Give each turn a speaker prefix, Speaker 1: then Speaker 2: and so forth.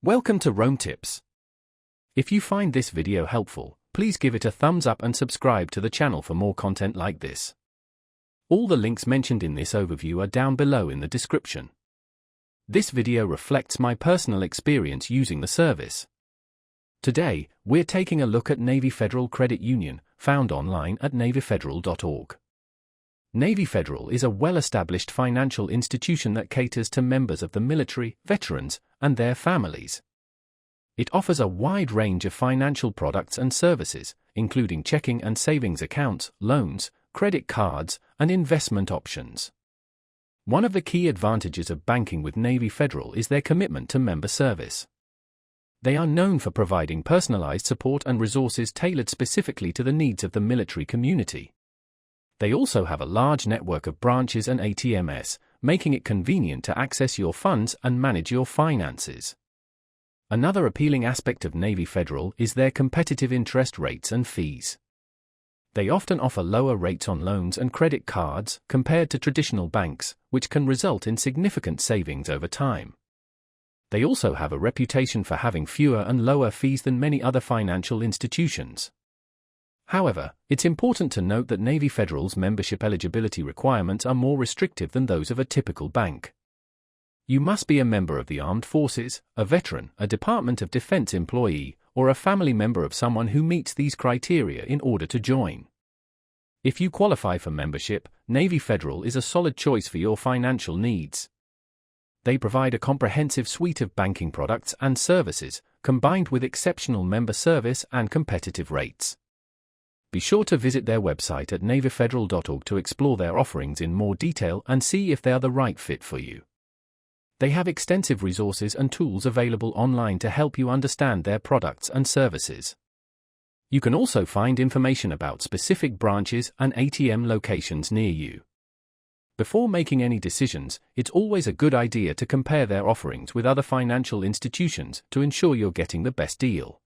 Speaker 1: Welcome to Rome Tips. If you find this video helpful, please give it a thumbs up and subscribe to the channel for more content like this. All the links mentioned in this overview are down below in the description. This video reflects my personal experience using the service. Today, we're taking a look at Navy Federal Credit Union, found online at navyfederal.org. Navy Federal is a well-established financial institution that caters to members of the military, veterans, and their families. It offers a wide range of financial products and services, including checking and savings accounts, loans, credit cards, and investment options. One of the key advantages of banking with Navy Federal is their commitment to member service. They are known for providing personalized support and resources tailored specifically to the needs of the military community. They also have a large network of branches and ATMs, making it convenient to access your funds and manage your finances. Another appealing aspect of Navy Federal is their competitive interest rates and fees. They often offer lower rates on loans and credit cards compared to traditional banks, which can result in significant savings over time. They also have a reputation for having fewer and lower fees than many other financial institutions. However, it's important to note that Navy Federal's membership eligibility requirements are more restrictive than those of a typical bank. You must be a member of the Armed Forces, a veteran, a Department of Defense employee, or a family member of someone who meets these criteria in order to join. If you qualify for membership, Navy Federal is a solid choice for your financial needs. They provide a comprehensive suite of banking products and services, combined with exceptional member service and competitive rates. Be sure to visit their website at navyfederal.org to explore their offerings in more detail and see if they are the right fit for you. They have extensive resources and tools available online to help you understand their products and services. You can also find information about specific branches and ATM locations near you. Before making any decisions, it's always a good idea to compare their offerings with other financial institutions to ensure you're getting the best deal.